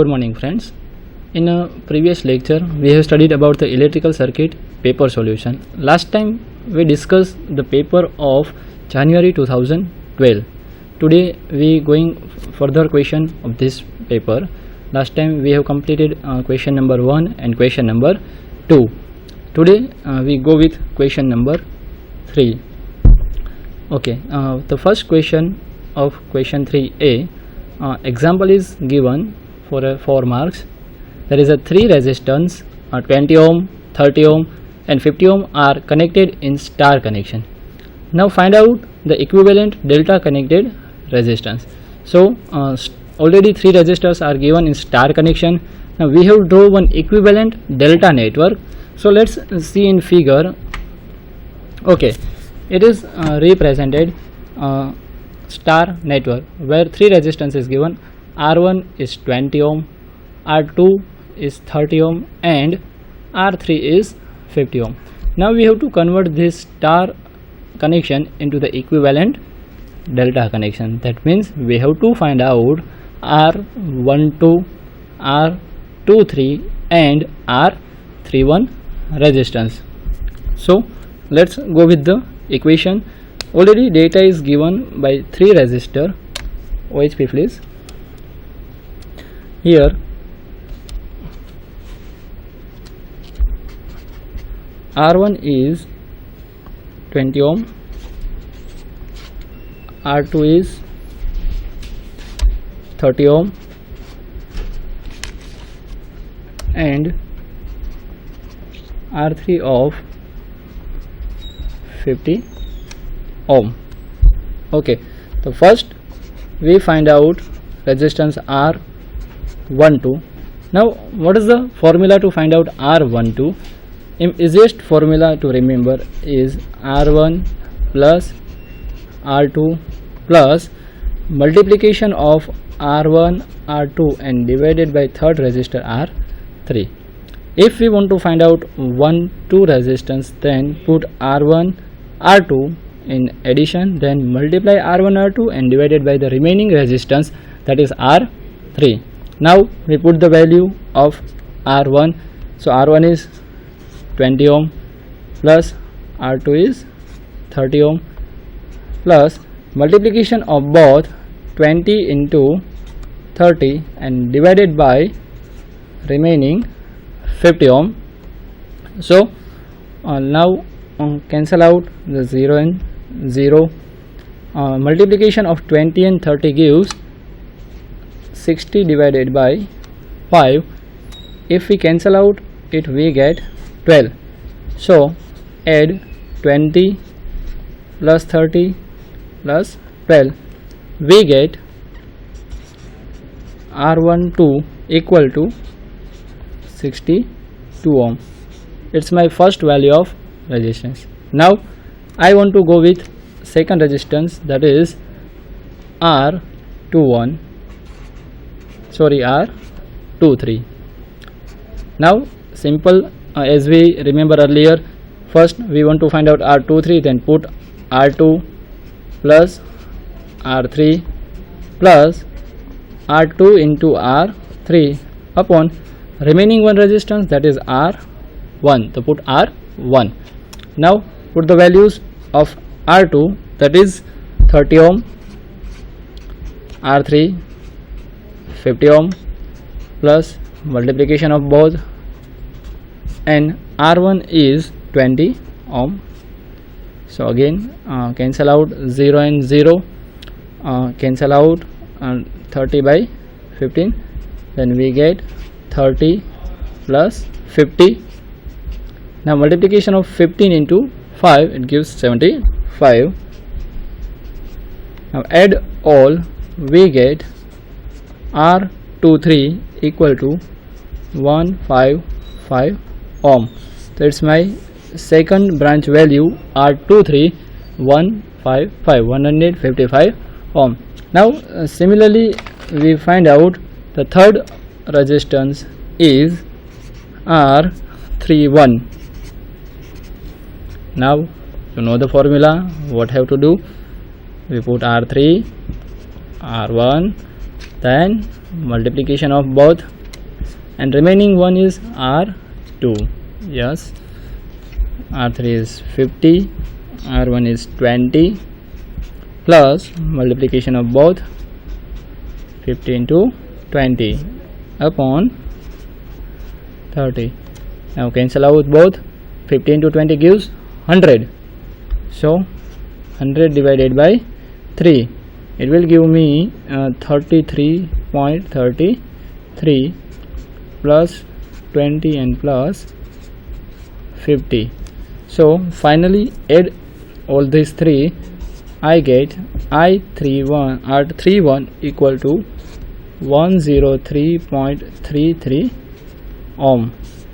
Good morning friends. In a previous lecture we have studied about the electrical circuit paper solution. Last time we discussed the paper of January 2012. Today we going further question of this paper. Last time we have completed question number 1 and question number 2. Today we go with question number 3. Okay, the first question of question 3a, example is given for 4 marks. There is a 3 resistance, 20 ohm, 30 ohm and 50 ohm are connected in star connection. Now find out the equivalent delta connected resistance. So already 3 resistors are given in star connection. Now we have draw one equivalent delta network. So let's see in figure. Okay, it is represented star network where 3 resistance is given. R1 is 20 ohm, R2 is 30 ohm and R3 is 50 ohm. Now we have to convert this star connection into the equivalent delta connection. That means we have to find out R12, R23 and R31 resistance. So let's go with the equation. Already data is given by 3 resistor. OHP please. Here R1 is 20 ohm, R2 is 30 ohm and R3 of 50 ohm. Okay, so first we find out resistance R12. Now what is the formula to find out R12? Easiest formula to remember is R1 plus R2 plus multiplication of R1 R2 and divided by third resistor R3. If we want to find out 1, 2 resistance, then put R1 R2 in addition, then multiply R1 R2 and divided by the remaining resistance, that is R3. Now we put the value of R1. So R1 is 20 ohm plus R2 is 30 ohm plus multiplication of both 20 into 30 and divided by remaining 50 ohm. So now cancel out the 0 and 0. Multiplication of 20 and 30 gives 60 divided by 5. If we cancel out it, we get 12. So add 20 plus 30 plus 12, we get R12 equal to 62 ohm. It's my first value of resistance. Now I want to go with second resistance, that is R23. Now simple, as we remember earlier, first we want to find out R23, then put R2 plus R3 plus R2 into R3 upon remaining one resistance, that is R1. So put R1. Now put the values of R2, that is 30 ohm, R3 50 ohm plus multiplication of both, and R1 is 20 ohm. So again cancel out 0 and 0, cancel out 30 by 15, then we get 30 plus 50. Now multiplication of 15 into 5, it gives 75. Now add all, we get R23 equal to 155 ohm. So it's my second branch value R23, 155 ohm. Now similarly we find out the third resistance is R31. Now you know the formula. What have to do? We put R3, R1, then multiplication of both, and remaining one is R2. Yes, R3 is 50, R1 is 20, plus multiplication of both, 50 into 20 upon 30. Now cancel out both. 50 into 20 gives 100. So 100 divided by 3, it will give me 33.33 plus 20 and plus 50. So finally add all these three, I get R31 equal to 103.33 ohm.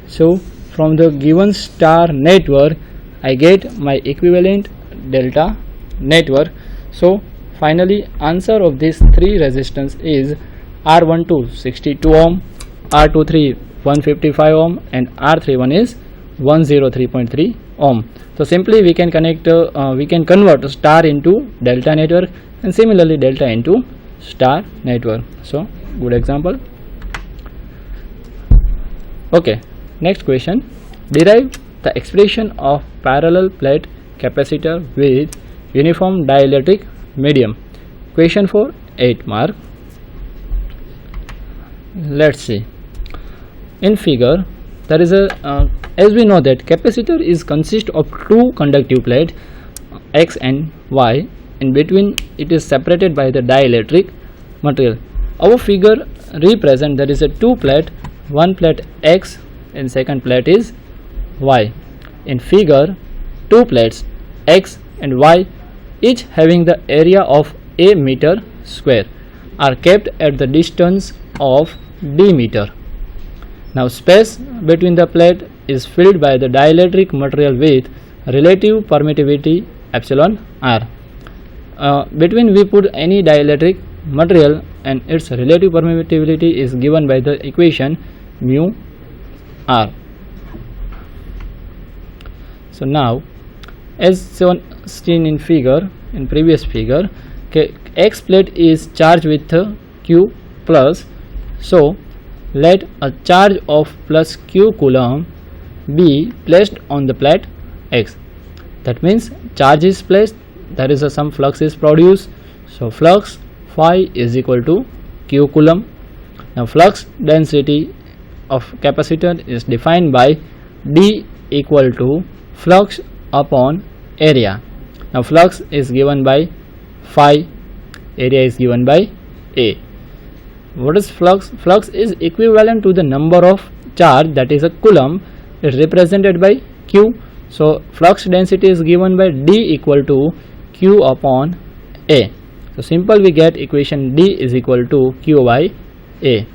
So from the given star network I get my equivalent delta network. So finally answer of these three resistance is R12 62 ohm, R23 155 ohm, and R31 is 103.3 ohm. So simply we can convert star into delta network, and similarly delta into star network. So good example. Okay, next question. Derive the expression of parallel plate capacitor with uniform dielectric medium. Question for 8 mark. Let's see. In figure there is a as we know that capacitor is consist of two conductive plates X and Y. In between it is separated by the dielectric material. Our figure represent there is a two plate, one plate X and second plate is Y. In figure two plates X and Y, each having the area of a meter square, are kept at the distance of d meter. Now space between the plate is filled by the dielectric material with relative permittivity epsilon r. Between we put any dielectric material and its relative permittivity is given by the equation mu r. So now as seen in figure, in previous figure, X plate is charged with Q plus. So let a charge of plus Q coulomb be placed on the plate X. That means charge is placed, there is some flux is produced. So flux phi is equal to Q coulomb. Now flux density of capacitor is defined by D equal to flux upon area. Now flux is given by phi, area is given by A. What is flux? Flux is equivalent to the number of charge, that is a coulomb, is represented by Q. So flux density is given by D equal to Q upon A. So simple we get equation D is equal to Q by A.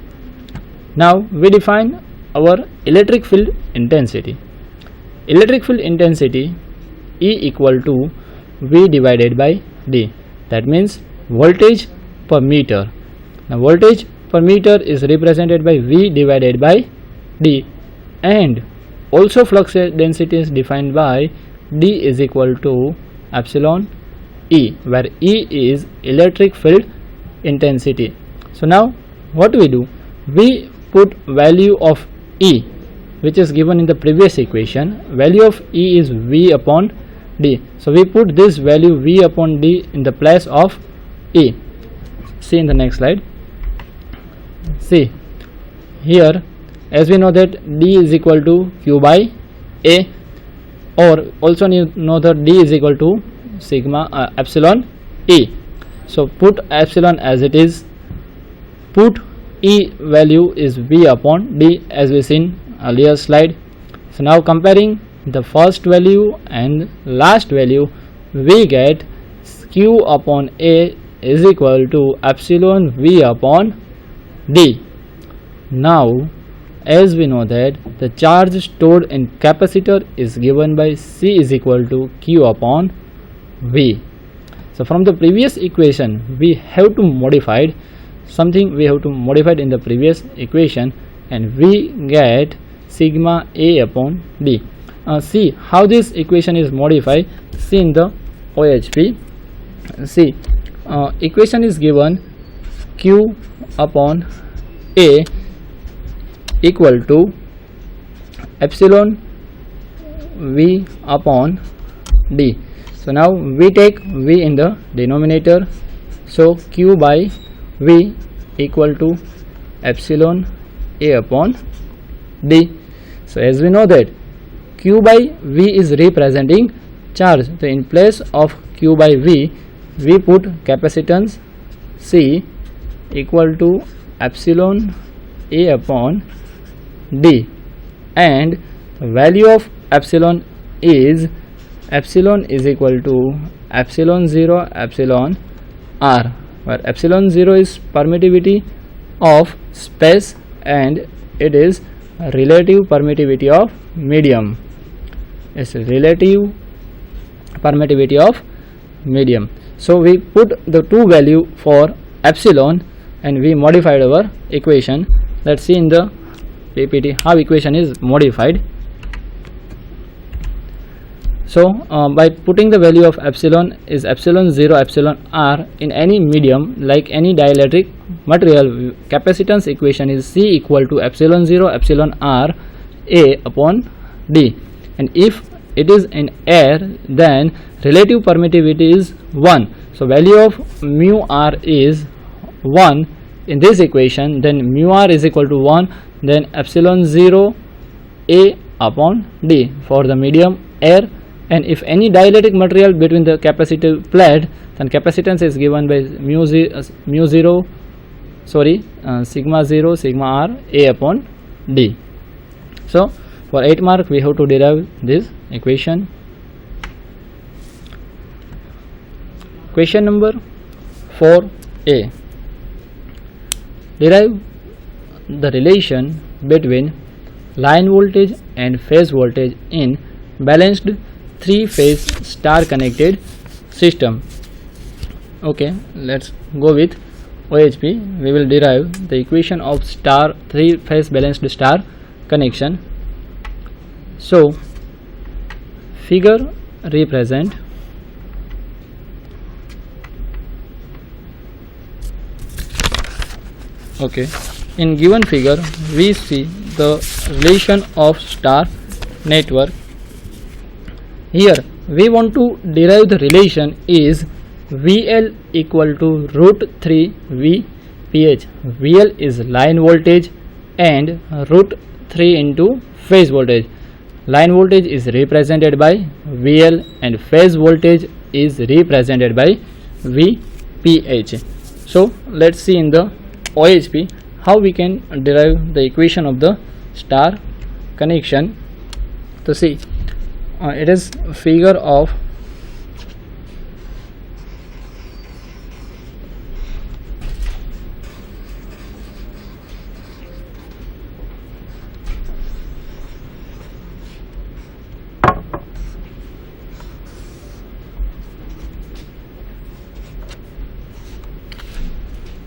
Now we define our electric field intensity. Electric field intensity E equal to V divided by D. That means voltage per meter. Now voltage per meter is represented by V divided by D, and also flux density is defined by D is equal to epsilon E, where E is electric field intensity. So now what we do? We put value of E, which is given in the previous equation. Value of E is V upon D. So we put this value V upon D in the place of E. See in the next slide. See here, as we know that D is equal to Q by A, or also know that D is equal to sigma epsilon E. So put epsilon as it is, put E value is V upon D as we seen earlier slide. So now comparing the first value and last value, we get Q upon A is equal to epsilon V upon D. Now as we know that the charge stored in capacitor is given by C is equal to Q upon V. So from the previous equation we have to modify something, we have to modify in the previous equation, and we get sigma A upon D. See how this equation is modified. See in the OHP. See equation is given Q upon A equal to epsilon V upon D. So now we take V in the denominator, so Q by V equal to epsilon A upon D. So as we know that Q by V is representing charge, so in place of Q by V we put capacitance C equal to epsilon A upon D, and the value of epsilon is equal to epsilon 0 epsilon R, where epsilon 0 is permittivity of space and it is relative permittivity of medium. It's relative permittivity of medium. So we put the two value for epsilon and we modified our equation. Let's see in the PPT how equation is modified. So by putting the value of epsilon is epsilon 0 epsilon R in any medium like any dielectric material, capacitance equation is C equal to epsilon 0 epsilon R A upon D, and if it is in air then relative permittivity is 1. So value of mu R is 1 in this equation, then mu R is equal to 1, then epsilon 0 A upon D for the medium air. And if any dielectric material between the capacitive plate, then capacitance is given by sigma 0 sigma R A upon D. So for 8 mark we have to derive this equation. Question number 4a. Derive the relation between line voltage and phase voltage in balanced 3-phase star connected system. Okay, let's go with OHP. We will derive the equation of star 3-phase balanced star connection. So figure represent in given figure we see the relation of star network. Here we want to derive the relation is VL equal to root 3 VPH. VL is line voltage and root 3 into phase voltage. Line voltage is represented by VL and phase voltage is represented by VPH. So let's see in the OHP how we can derive the equation of the star connection. To see it is figure of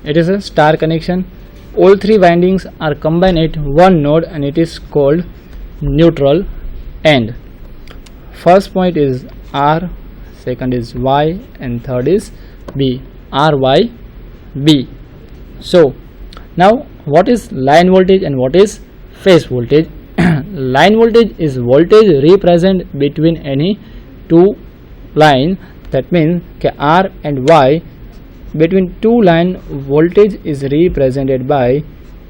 it is a star connection. All three windings are combined at one node and it is called neutral end. First point is R, second is Y, and third is B. R, Y, B. So now what is line voltage and what is phase voltage? Line voltage is voltage represent between any two line. That means R and Y, between two line voltage is represented by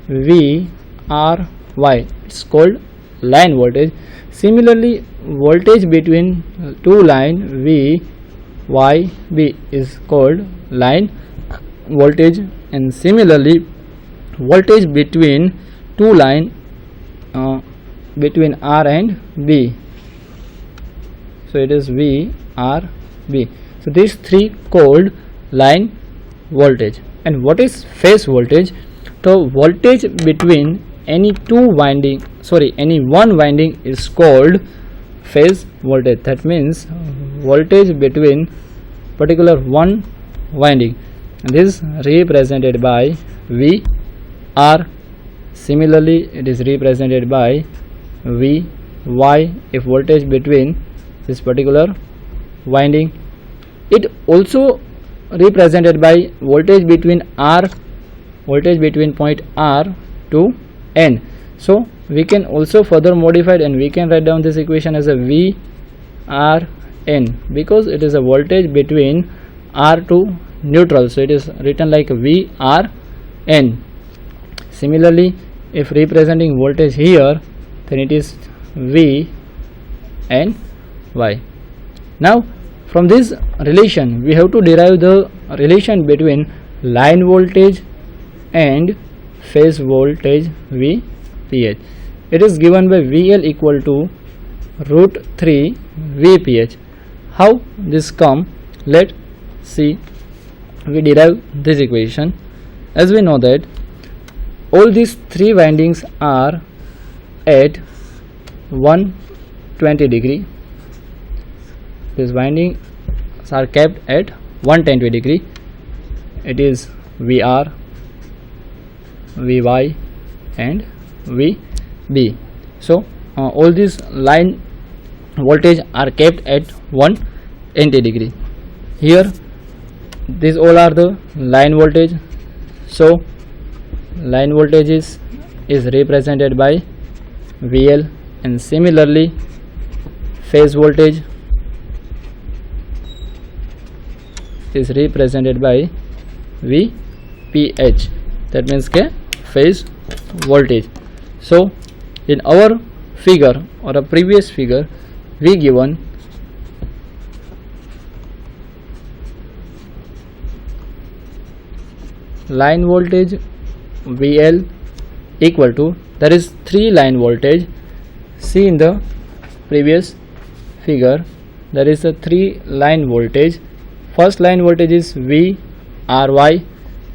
V R Y. It's called line voltage. Similarly, voltage between two line V Y B is called line voltage, and similarly voltage between two line between R and B, so it is V R B. So these three called line voltage. And what is phase voltage? So voltage between any one winding is called phase voltage. That means voltage between particular one winding, and this is represented by V R. Similarly it is represented by V Y if voltage between this particular winding. It also represented by voltage between R, voltage between point R to N. So we can also further modify it, and we can write down this equation as a VRN, because it is a voltage between R to neutral, so it is written like VRN. Similarly, if representing voltage here, then it is V and Y. Now from this relation we have to derive the relation between line voltage and phase voltage VPH. It is given by VL equal to √3 VPH. How this come? Let's see. We derive this equation. As we know that all these three windings are at 120 degree. These windings are kept at 120 degree. It is VR, Vy and Vb. So all these line voltage are kept at 180 degree. Here these all are the line voltage. So line voltage is represented by VL, and similarly phase voltage is represented by VPH. That means phase voltage. So in our figure or a previous figure, we given line voltage VL equal to, there is 3 line voltage. See in the previous figure, there is a 3 line voltage. First line voltage is VRY,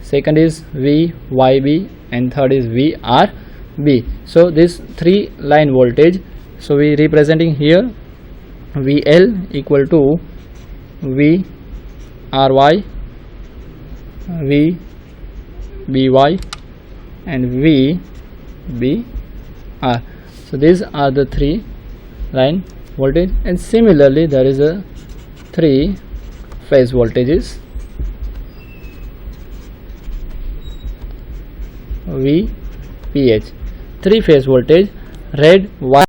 second is VYB, and third is VRB. So this 3 line voltage, so we representing here VL equal to VRY, VBY and VBR. So these are the 3 line voltage, and similarly there is a 3 phase voltages VPH. 3 phase voltage, red, white